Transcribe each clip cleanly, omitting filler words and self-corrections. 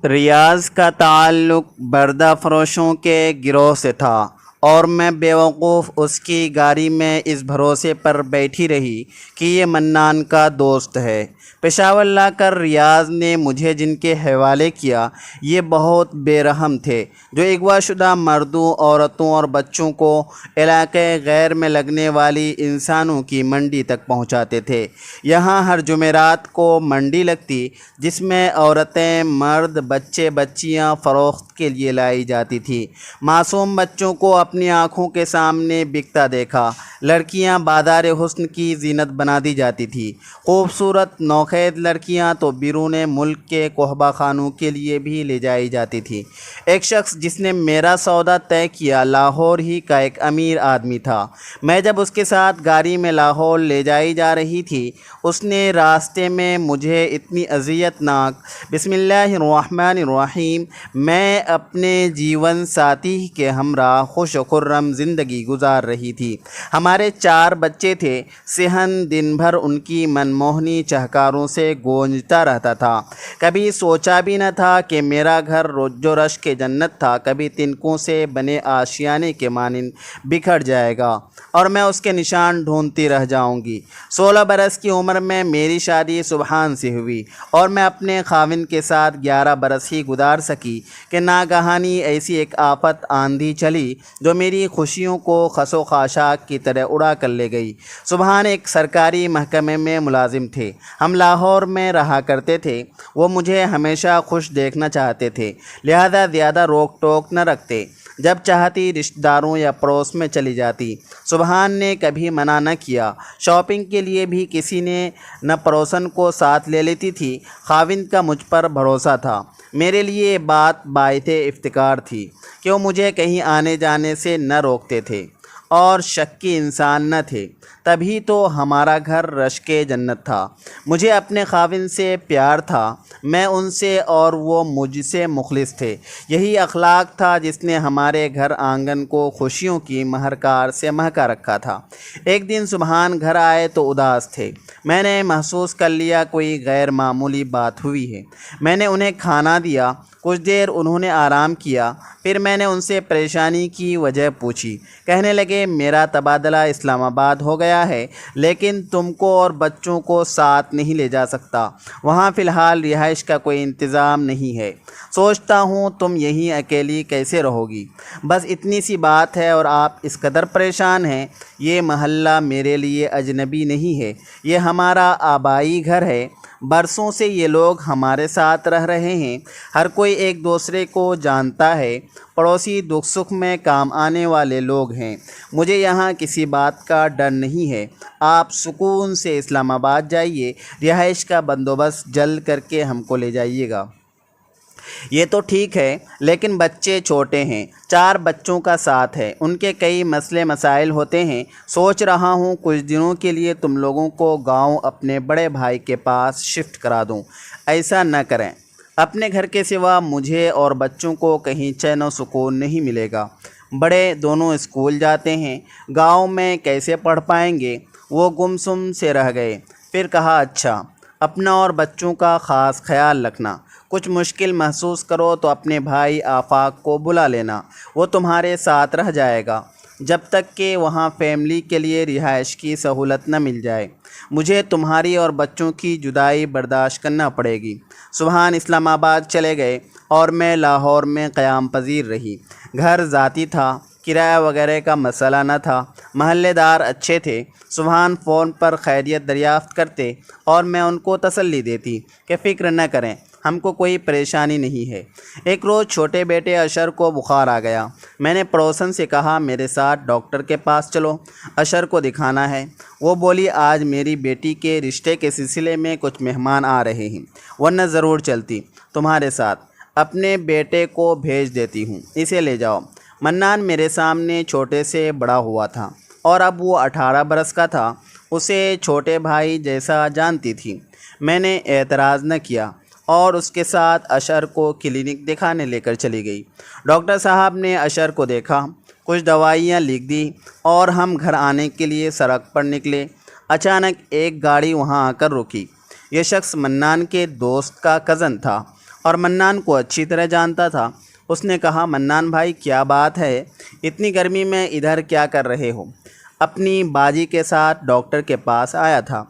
ریاض کا تعلق بردہ فروشوں کے گروہ سے تھا اور میں بیوقوف اس کی گاڑی میں اس بھروسے پر بیٹھی رہی کہ یہ منان کا دوست ہے۔ پشاور لا کر ریاض نے مجھے جن کے حوالے کیا یہ بہت بے رحم تھے، جو اغوا شدہ مردوں، عورتوں اور بچوں کو علاقے غیر میں لگنے والی انسانوں کی منڈی تک پہنچاتے تھے۔ یہاں ہر جمعرات کو منڈی لگتی جس میں عورتیں، مرد، بچے بچیاں فروخت کے لیے لائی جاتی تھی۔ معصوم بچوں کو اپنی آنکھوں کے سامنے بکتا دیکھا۔ لڑکیاں بازار حسن کی زینت بنا دی جاتی تھی۔ خوبصورت نوخیت لڑکیاں تو بیرون ملک کے قحبہ خانوں کے لیے بھی لے جائی جاتی تھی۔ ایک شخص جس نے میرا سودا طے کیا لاہور ہی کا ایک امیر آدمی تھا۔ میں جب اس کے ساتھ گاڑی میں لاہور لے جائی جا رہی تھی، اس نے راستے میں مجھے اتنی اذیت ناک بسم اللہ الرحمن الرحیم میں اپنے جیون ساتھی کے ہمراہ خوش و خرم زندگی گزار رہی تھی۔ ہمارے 4 بچے تھے۔ صحن دن بھر ان کی منموہنی چہکاروں سے گونجتا رہتا تھا۔ کبھی سوچا بھی نہ تھا کہ میرا گھر رج و رش کے جنت تھا، کبھی تنکوں سے بنے آشیانے کے مانند بکھر جائے گا اور میں اس کے نشان ڈھونڈتی رہ جاؤں گی۔ 16 برس کی عمر میں میری شادی سبحان سے ہوئی اور میں اپنے خاوند کے ساتھ 11 برس ہی گزار سکی کہ ناگہانی ایسی ایک آفت آندھی چلی جو میری خوشیوں کو خس و خاشاک کی طرح اڑا کر لے گئی۔ سبحان ایک سرکاری محکمے میں ملازم تھے۔ ہم لاہور میں رہا کرتے تھے۔ وہ مجھے ہمیشہ خوش دیکھنا چاہتے تھے، لہذا زیادہ روک ٹوک نہ رکھتے۔ جب چاہتی رشتہ داروں یا پڑوس میں چلی جاتی۔ سبحان نے کبھی منع نہ کیا۔ شاپنگ کے لیے بھی کسی نے نہ پڑوسن کو ساتھ لے لیتی تھی۔ خاوند کا مجھ پر بھروسہ تھا۔ میرے لیے یہ بات باعث افتخار تھی کہ وہ مجھے کہیں آنے جانے سے نہ روکتے تھے اور شکی انسان نہ تھے۔ تبھی تو ہمارا گھر رشک جنت تھا۔ مجھے اپنے خاوند سے پیار تھا، میں ان سے اور وہ مجھ سے مخلص تھے۔ یہی اخلاق تھا جس نے ہمارے گھر آنگن کو خوشیوں کی مہرکار سے مہکا رکھا تھا۔ ایک دن سبحان گھر آئے تو اداس تھے۔ میں نے محسوس کر لیا کوئی غیر معمولی بات ہوئی ہے۔ میں نے انہیں کھانا دیا۔ کچھ دیر انہوں نے آرام کیا، پھر میں نے ان سے پریشانی کی وجہ پوچھی۔ کہنے لگے میرا تبادلہ اسلام آباد ہو گیا ہے، لیکن تم کو اور بچوں کو ساتھ نہیں لے جا سکتا۔ وہاں فی الحال رہائش کا کوئی انتظام نہیں ہے۔ سوچتا ہوں تم یہیں اکیلی کیسے رہو گی۔ بس اتنی سی بات ہے اور آپ اس قدر پریشان ہیں۔ یہ محلہ میرے لیے اجنبی نہیں ہے، یہ ہمارا آبائی گھر ہے۔ برسوں سے یہ لوگ ہمارے ساتھ رہ رہے ہیں۔ ہر کوئی ایک دوسرے کو جانتا ہے۔ پڑوسی دکھ سکھ میں کام آنے والے لوگ ہیں۔ مجھے یہاں کسی بات کا ڈر نہیں ہے۔ آپ سکون سے اسلام آباد جائیے، رہائش کا بندوبست جلد کر کے ہم کو لے جائیے گا۔ یہ تو ٹھیک ہے، لیکن بچے چھوٹے ہیں، 4 بچوں کا ساتھ ہے، ان کے کئی مسئلے مسائل ہوتے ہیں۔ سوچ رہا ہوں کچھ دنوں کے لیے تم لوگوں کو گاؤں اپنے بڑے بھائی کے پاس شفٹ کرا دوں۔ ایسا نہ کریں، اپنے گھر کے سوا مجھے اور بچوں کو کہیں چین و سکون نہیں ملے گا۔ بڑے دونوں اسکول جاتے ہیں، گاؤں میں کیسے پڑھ پائیں گے؟ وہ گمسم سے رہ گئے۔ پھر کہا اچھا، اپنا اور بچوں کا خاص خیال رکھنا۔ کچھ مشکل محسوس کرو تو اپنے بھائی آفاق کو بلا لینا، وہ تمہارے ساتھ رہ جائے گا جب تک کہ وہاں فیملی کے لیے رہائش کی سہولت نہ مل جائے۔ مجھے تمہاری اور بچوں کی جدائی برداشت کرنا پڑے گی۔ سبحان اسلام آباد چلے گئے اور میں لاہور میں قیام پذیر رہی۔ گھر ذاتی تھا، کرایہ وغیرہ کا مسئلہ نہ تھا۔ محلے دار اچھے تھے۔ سبحان فون پر خیریت دریافت کرتے اور میں ان کو تسلی دیتی کہ فکر نہ کریں، ہم کو کوئی پریشانی نہیں ہے۔ ایک روز چھوٹے بیٹے اشر کو بخار آ گیا۔ میں نے پڑوسن سے کہا میرے ساتھ ڈاکٹر کے پاس چلو، اشر کو دکھانا ہے۔ وہ بولی آج میری بیٹی کے رشتے کے سلسلے میں کچھ مہمان آ رہے ہیں، ورنہ ضرور چلتی تمہارے ساتھ۔ اپنے بیٹے کو بھیج دیتی ہوں، اسے لے جاؤ۔ منان میرے سامنے چھوٹے سے بڑا ہوا تھا اور اب وہ 18 برس کا تھا۔ اسے چھوٹے بھائی جیسا جانتی تھی۔ میں نے اعتراض نہ کیا اور اس کے ساتھ اشر کو کلینک دکھانے لے کر چلی گئی۔ ڈاکٹر صاحب نے اشر کو دیکھا، کچھ دوائیاں لکھ دی اور ہم گھر آنے کے لیے سڑک پر نکلے۔ اچانک ایک گاڑی وہاں آ کر رکی۔ یہ شخص منان کے دوست کا کزن تھا۔ اور منان کو اچھی طرح جانتا تھا۔ اس نے کہا، منان بھائی کیا بات ہے، اتنی گرمی میں ادھر کیا کر رہے ہو؟ اپنی باجی کے ساتھ ڈاکٹر کے پاس آیا تھا،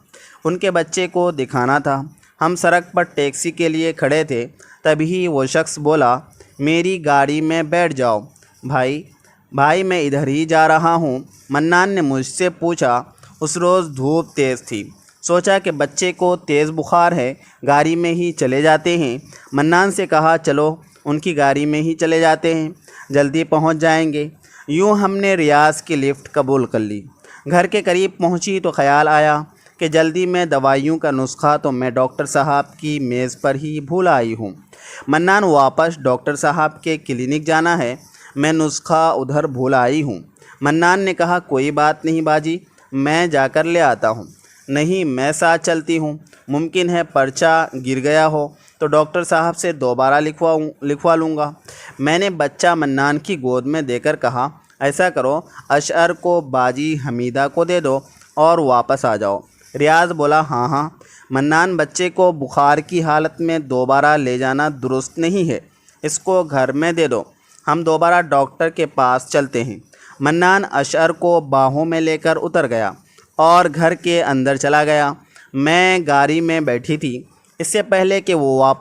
ان کے بچے کو دکھانا تھا۔ ہم سڑک پر ٹیکسی کے لیے کھڑے تھے، تبھی وہ شخص بولا، میری گاڑی میں بیٹھ جاؤ۔ بھائی میں ادھر ہی جا رہا ہوں۔ منان نے مجھ سے پوچھا، اس روز دھوپ تیز تھی، سوچا کہ بچے کو تیز بخار ہے، گاڑی میں ہی چلے جاتے ہیں۔ منان سے کہا، چلو ان کی گاڑی میں ہی چلے جاتے ہیں، جلدی پہنچ جائیں گے۔ یوں ہم نے ریاض کی لفٹ قبول کر لی۔ گھر کے قریب پہنچی تو خیال آیا کہ جلدی میں دوائیوں کا نسخہ تو میں ڈاکٹر صاحب کی میز پر ہی بھول آئی ہوں۔ منان واپس ڈاکٹر صاحب کے کلینک جانا ہے، میں نسخہ ادھر بھول آئی ہوں۔ منان نے کہا، کوئی بات نہیں باجی، میں جا کر لے آتا ہوں۔ نہیں، میں ساتھ چلتی ہوں، ممکن ہے پرچہ گر گیا ہو تو ڈاکٹر صاحب سے دوبارہ لکھوا لوں گا۔ میں نے بچہ منان کی گود میں دے کر کہا، ایسا کرو، اشعر کو باجی حمیدہ کو دے دو اور واپس آ جاؤ۔ ریاض بولا، ہاں۔ منان بچے کو بخار کی حالت میں دوبارہ لے جانا درست نہیں ہے، اس کو گھر میں دے دو، ہم دوبارہ ڈاکٹر کے پاس چلتے ہیں۔ منان اشعر کو باہوں میں لے کر اتر گیا اور گھر کے اندر چلا گیا۔ میں گاڑی میں بیٹھی تھی۔ اس سے پہلے کہ وہ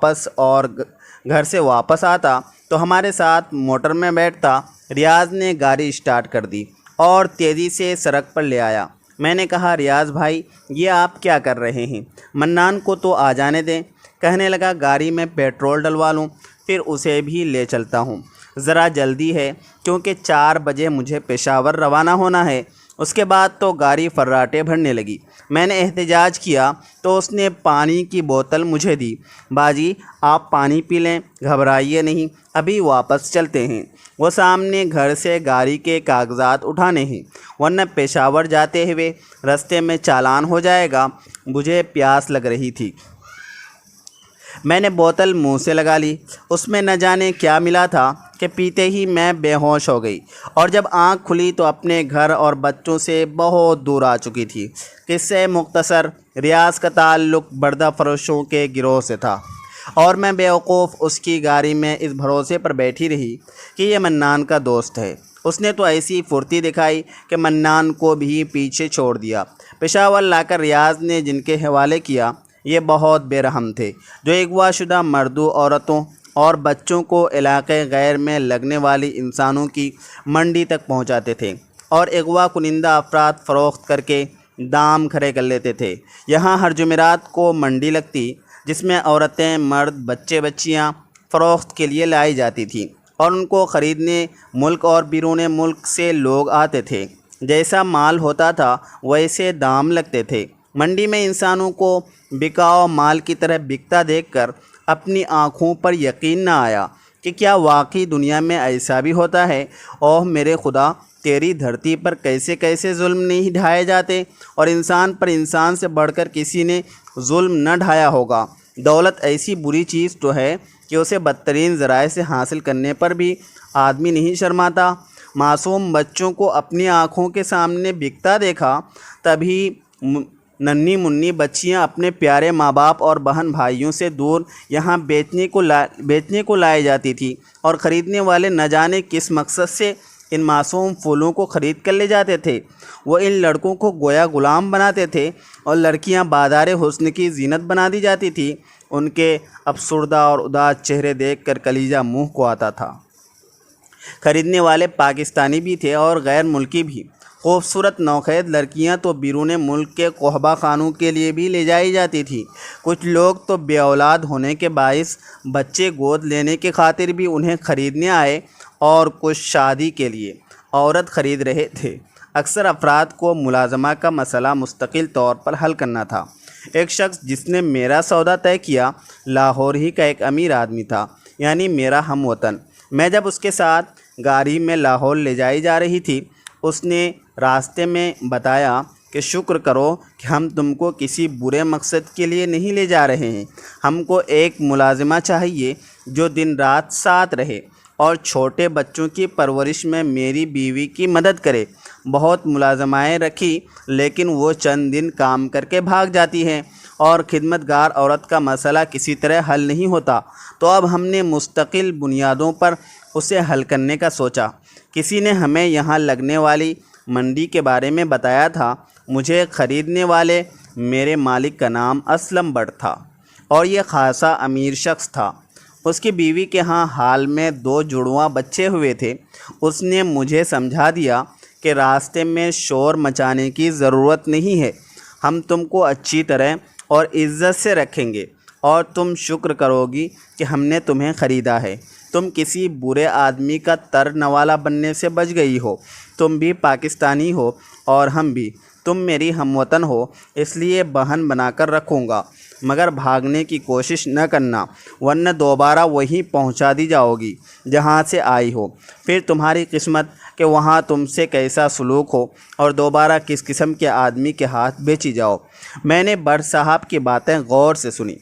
گھر سے واپس آتا تو ہمارے ساتھ موٹر میں بیٹھتا، ریاض نے گاڑی اسٹارٹ کر دی اور تیزی سے سڑک پر لے آیا۔ میں نے کہا، ریاض بھائی یہ آپ کیا کر رہے ہیں؟ منان کو تو آ جانے دیں۔ کہنے لگا، گاڑی میں پیٹرول ڈلوا لوں، پھر اسے بھی لے چلتا ہوں، ذرا جلدی ہے کیونکہ 4 بجے مجھے پشاور روانہ ہونا ہے۔ اس کے بعد تو گاڑی فراٹے بھرنے لگی۔ میں نے احتجاج کیا تو اس نے پانی کی بوتل مجھے دی۔ باجی آپ پانی پی لیں، گھبرائیے نہیں، ابھی واپس چلتے ہیں۔ وہ سامنے گھر سے گاڑی کے کاغذات اٹھانے ہیں، ورنہ پشاور جاتے ہوئے رستے میں چالان ہو جائے گا۔ مجھے پیاس لگ رہی تھی، میں نے بوتل منہ سے لگا لی۔ اس میں نہ جانے کیا ملا تھا کہ پیتے ہی میں بے ہوش ہو گئی، اور جب آنکھ کھلی تو اپنے گھر اور بچوں سے بہت دور آ چکی تھی۔ قصہ مختصر، ریاض کا تعلق بردہ فروشوں کے گروہ سے تھا، اور میں بیوقوف اس کی گاڑی میں اس بھروسے پر بیٹھی رہی کہ یہ منان کا دوست ہے۔ اس نے تو ایسی پھرتی دکھائی کہ منان کو بھی پیچھے چھوڑ دیا۔ پشاور لا کر ریاض نے جن کے حوالے کیا، یہ بہت بے رحم تھے، جو اغوا شدہ مردوں، عورتوں اور بچوں کو علاقے غیر میں لگنے والی انسانوں کی منڈی تک پہنچاتے تھے اور اغوا کنندہ افراد فروخت کر کے دام کھڑے کر لیتے تھے۔ یہاں ہر جمعرات کو منڈی لگتی، جس میں عورتیں، مرد، بچے بچیاں فروخت کے لیے لائی جاتی تھیں، اور ان کو خریدنے ملک اور بیرون ملک سے لوگ آتے تھے۔ جیسا مال ہوتا تھا ویسے دام لگتے تھے۔ منڈی میں انسانوں کو بکاؤ مال کی طرح بکتا دیکھ کر اپنی آنکھوں پر یقین نہ آیا کہ کیا واقعی دنیا میں ایسا بھی ہوتا ہے۔ اوہ میرے خدا، تیری دھرتی پر کیسے کیسے ظلم نہیں ڈھائے جاتے، اور انسان پر انسان سے بڑھ کر کسی نے ظلم نہ ڈھایا ہوگا۔ دولت ایسی بری چیز تو ہے کہ اسے بدترین ذرائع سے حاصل کرنے پر بھی آدمی نہیں شرماتا۔ معصوم بچوں کو اپنی آنکھوں کے سامنے بکتا دیکھا، تبھی ننھی منی بچیاں اپنے پیارے ماں باپ اور بہن بھائیوں سے دور یہاں بیچنے کو لائی جاتی تھی، اور خریدنے والے نہ جانے کس مقصد سے ان معصوم پھولوں کو خرید کر لے جاتے تھے۔ وہ ان لڑکوں کو گویا غلام بناتے تھے، اور لڑکیاں بازار حسن کی زینت بنا دی جاتی تھی۔ ان کے افسردہ اور اداس چہرے دیکھ کر کلیجہ منہ کو آتا تھا۔ خریدنے والے پاکستانی بھی تھے اور غیر ملکی بھی۔ خوبصورت نوخیت لڑکیاں تو بیرون ملک کے قحبہ خانوں کے لیے بھی لے جائی جاتی تھیں۔ کچھ لوگ تو بے اولاد ہونے کے باعث بچے گود لینے کی خاطر بھی انہیں خریدنے آئے، اور کچھ شادی کے لیے عورت خرید رہے تھے۔ اکثر افراد کو ملازمہ کا مسئلہ مستقل طور پر حل کرنا تھا۔ ایک شخص جس نے میرا سودا طے کیا، لاہور ہی کا ایک امیر آدمی تھا، یعنی میرا ہم وطن۔ میں جب اس کے ساتھ گاڑی میں لاہور لے جائی جا رہی تھی، اس نے راستے میں بتایا کہ شکر کرو کہ ہم تم کو کسی برے مقصد کے لیے نہیں لے جا رہے ہیں، ہم کو ایک ملازمہ چاہیے جو دن رات ساتھ رہے اور چھوٹے بچوں کی پرورش میں میری بیوی کی مدد کرے۔ بہت ملازمائیں رکھی، لیکن وہ چند دن کام کر کے بھاگ جاتی ہیں اور خدمت گار عورت کا مسئلہ کسی طرح حل نہیں ہوتا، تو اب ہم نے مستقل بنیادوں پر اسے حل کرنے کا سوچا۔ کسی نے ہمیں یہاں لگنے والی منڈی کے بارے میں بتایا تھا۔ مجھے خریدنے والے میرے مالک کا نام اسلم بٹ تھا اور یہ خاصا امیر شخص تھا۔ اس کی بیوی کے ہاں حال میں 2 جڑواں بچے ہوئے تھے۔ اس نے مجھے سمجھا دیا کہ راستے میں شور مچانے کی ضرورت نہیں ہے، ہم تم کو اچھی طرح اور عزت سے رکھیں گے اور تم شکر کرو گی کہ ہم نے تمہیں خریدا ہے۔ تم کسی برے آدمی کا تر نوالا بننے سے بچ گئی ہو۔ تم بھی پاکستانی ہو اور ہم بھی۔ تم میری ہم وطن ہو، اس لیے بہن بنا کر رکھوں گا، مگر بھاگنے کی کوشش نہ کرنا، ورنہ دوبارہ وہیں پہنچا دی جاؤ گی جہاں سے آئی ہو۔ پھر تمہاری قسمت کہ وہاں تم سے کیسا سلوک ہو اور دوبارہ کس قسم کے آدمی کے ہاتھ بیچی جاؤ۔ میں نے بٹ صاحب کی باتیں غور سے سنی،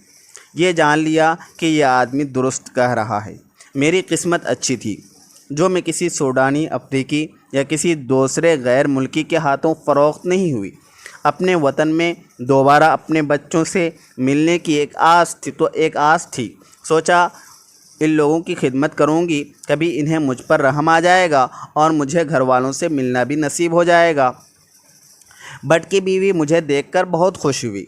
یہ جان لیا کہ یہ آدمی درست کہہ رہا ہے۔ میری قسمت اچھی تھی جو میں کسی سوڈانی، افریقی یا کسی دوسرے غیر ملکی کے ہاتھوں فروخت نہیں ہوئی۔ اپنے وطن میں دوبارہ اپنے بچوں سے ملنے کی ایک آس تھی۔ سوچا ان لوگوں کی خدمت کروں گی، کبھی انہیں مجھ پر رحم آ جائے گا اور مجھے گھر والوں سے ملنا بھی نصیب ہو جائے گا۔ بٹ کی بیوی مجھے دیکھ کر بہت خوش ہوئی۔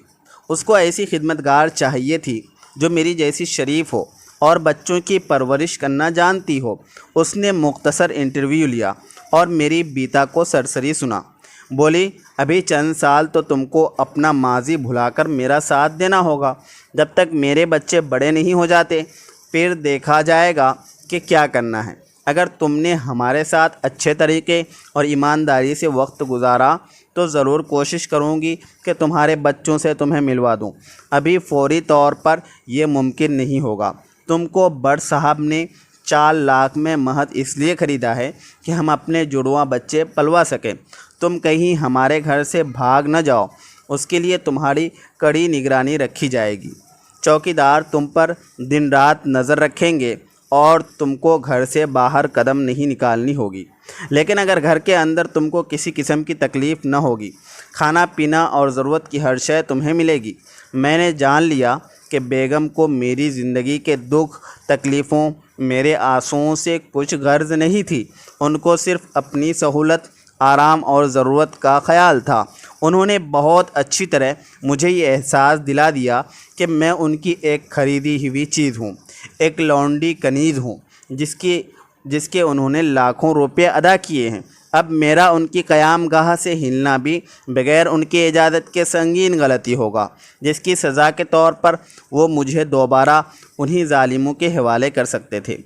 اس کو ایسی خدمت گار چاہیے تھی جو میری جیسی شریف ہو اور بچوں کی پرورش کرنا جانتی ہو۔ اس نے مختصر انٹرویو لیا اور میری بیتا کو سرسری سنا۔ بولی، ابھی چند سال تو تم کو اپنا ماضی بھلا کر میرا ساتھ دینا ہوگا، جب تک میرے بچے بڑے نہیں ہو جاتے، پھر دیکھا جائے گا کہ کیا کرنا ہے۔ اگر تم نے ہمارے ساتھ اچھے طریقے اور ایمانداری سے وقت گزارا تو ضرور کوشش کروں گی کہ تمہارے بچوں سے تمہیں ملوا دوں۔ ابھی فوری طور پر یہ ممکن نہیں ہوگا۔ تم کو بٹ صاحب نے 4 لاکھ میں محض اس لیے خریدا ہے کہ ہم اپنے جڑواں بچے پلوا سکیں۔ تم کہیں ہمارے گھر سے بھاگ نہ جاؤ، اس کے لیے تمہاری کڑی نگرانی رکھی جائے گی۔ چوکیدار تم پر دن رات نظر رکھیں گے اور تم کو گھر سے باہر قدم نہیں نکالنی ہوگی۔ لیکن اگر گھر کے اندر تم کو کسی قسم کی تکلیف نہ ہوگی، کھانا پینا اور ضرورت کی ہر شے تمہیں ملے گی۔ میں نے جان لیا کہ بیگم کو میری زندگی کے دکھ تکلیفوں، میرے آنسوؤں سے کچھ غرض نہیں تھی۔ ان کو صرف اپنی سہولت، آرام اور ضرورت کا خیال تھا۔ انہوں نے بہت اچھی طرح مجھے یہ احساس دلا دیا کہ میں ان کی ایک خریدی ہوئی چیز ہوں، ایک لونڈی کنیز ہوں جس کے انہوں نے لاکھوں روپے ادا کیے ہیں۔ اب میرا ان کی قیام گاہ سے ہلنا بھی بغیر ان کی اجازت کے سنگین غلطی ہوگا، جس کی سزا کے طور پر وہ مجھے دوبارہ انہی ظالموں کے حوالے کر سکتے تھے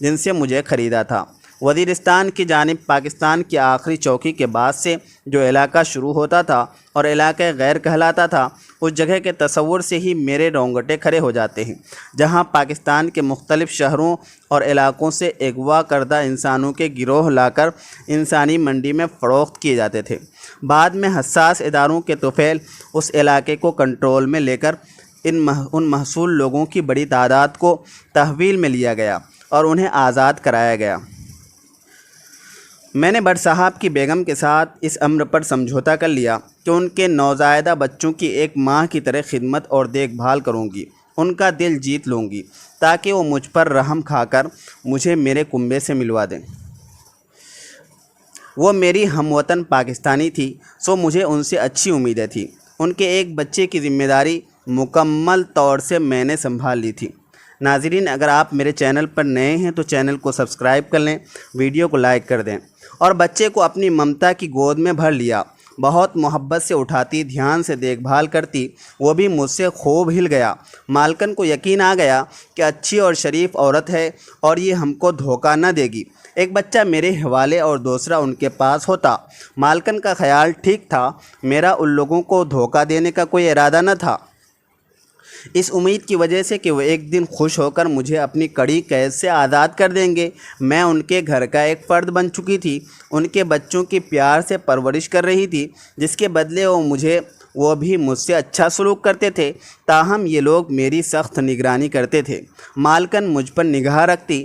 جن سے مجھے خریدا تھا۔ وزیرستان کی جانب پاکستان کی آخری چوکی کے بعد سے جو علاقہ شروع ہوتا تھا اور علاقہ غیر کہلاتا تھا، اس جگہ کے تصور سے ہی میرے رونگٹے کھڑے ہو جاتے ہیں، جہاں پاکستان کے مختلف شہروں اور علاقوں سے اغوا کردہ انسانوں کے گروہ لا کر انسانی منڈی میں فروخت کیے جاتے تھے۔ بعد میں حساس اداروں کے طفیل اس علاقے کو کنٹرول میں لے کر ان محصول لوگوں کی بڑی تعداد کو تحویل میں لیا گیا اور انہیں آزاد کرایا گیا۔ میں نے بٹ صاحب کی بیگم کے ساتھ اس امر پر سمجھوتہ کر لیا کہ ان کے نوزائیدہ بچوں کی ایک ماں کی طرح خدمت اور دیکھ بھال کروں گی، ان کا دل جیت لوں گی تاکہ وہ مجھ پر رحم کھا کر مجھے میرے کنبے سے ملوا دیں۔ وہ میری ہم وطن پاکستانی تھی، سو مجھے ان سے اچھی امیدیں تھیں۔ ان کے ایک بچے کی ذمہ داری مکمل طور سے میں نے سنبھال لی تھی۔ ناظرین، اگر آپ میرے چینل پر نئے ہیں تو چینل کو سبسکرائب کر لیں، ویڈیو کو لائک کر دیں اور بچے کو اپنی ممتا کی گود میں بھر لیا۔ بہت محبت سے اٹھاتی، دھیان سے دیکھ بھال کرتی، وہ بھی مجھ سے خوب ہل گیا۔ مالکن کو یقین آ گیا کہ اچھی اور شریف عورت ہے اور یہ ہم کو دھوکہ نہ دے گی۔ ایک بچہ میرے حوالے اور دوسرا ان کے پاس ہوتا۔ مالکن کا خیال ٹھیک تھا، میرا ان لوگوں کو دھوکہ دینے کا کوئی ارادہ نہ تھا، اس امید کی وجہ سے کہ وہ ایک دن خوش ہو کر مجھے اپنی کڑی قید سے آزاد کر دیں گے۔ میں ان کے گھر کا ایک فرد بن چکی تھی، ان کے بچوں کی پیار سے پرورش کر رہی تھی، جس کے بدلے وہ بھی مجھ سے اچھا سلوک کرتے تھے۔ تاہم یہ لوگ میری سخت نگرانی کرتے تھے۔ مالکن مجھ پر نگاہ رکھتی،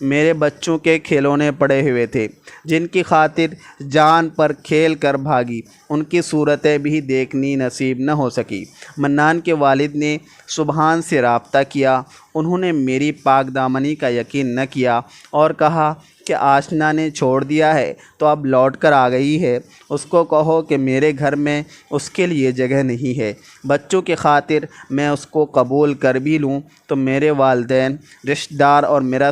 میرے بچوں کے کھلونے پڑے ہوئے تھے جن کی خاطر جان پر کھیل کر بھاگی، ان کی صورتیں بھی دیکھنی نصیب نہ ہو سکی۔ منان کے والد نے سبحان سے رابطہ کیا، انہوں نے میری پاک دامنی کا یقین نہ کیا اور کہا کہ آشنا نے چھوڑ دیا ہے تو اب لوٹ کر آ گئی ہے، اس کو کہو کہ میرے گھر میں اس کے لیے جگہ نہیں ہے۔ بچوں کی خاطر میں اس کو قبول کر بھی لوں تو میرے والدین، رشتہ دار اور میرا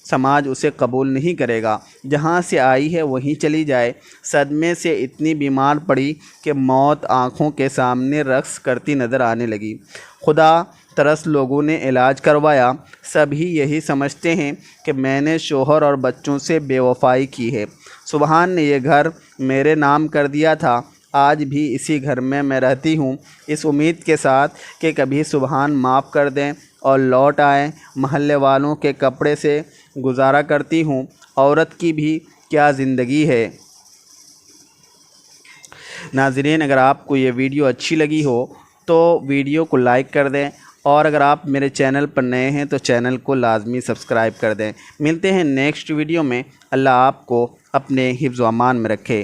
سماج اسے قبول نہیں کرے گا۔ جہاں سے آئی ہے وہیں چلی جائے۔ صدمے سے اتنی بیمار پڑی کہ موت آنکھوں کے سامنے رقص کرتی نظر آنے لگی۔ خدا ترس لوگوں نے علاج کروایا، سبھی یہی سمجھتے ہیں کہ میں نے شوہر اور بچوں سے بے وفائی کی ہے۔ سبحان نے یہ گھر میرے نام کر دیا تھا، آج بھی اسی گھر میں رہتی ہوں، اس امید کے ساتھ کہ کبھی سبحان معاف کر دیں اور لوٹ آئیں۔ محلے والوں کے کپڑے سے گزارا کرتی ہوں، عورت کی بھی کیا زندگی ہے۔ ناظرین، اگر آپ کو یہ ویڈیو اچھی لگی ہو تو ویڈیو کو لائک کر دیں، اور اگر آپ میرے چینل پر نئے ہیں تو چینل کو لازمی سبسکرائب کر دیں۔ ملتے ہیں نیکسٹ ویڈیو میں۔ اللہ آپ کو اپنے حفظ و امان میں رکھے۔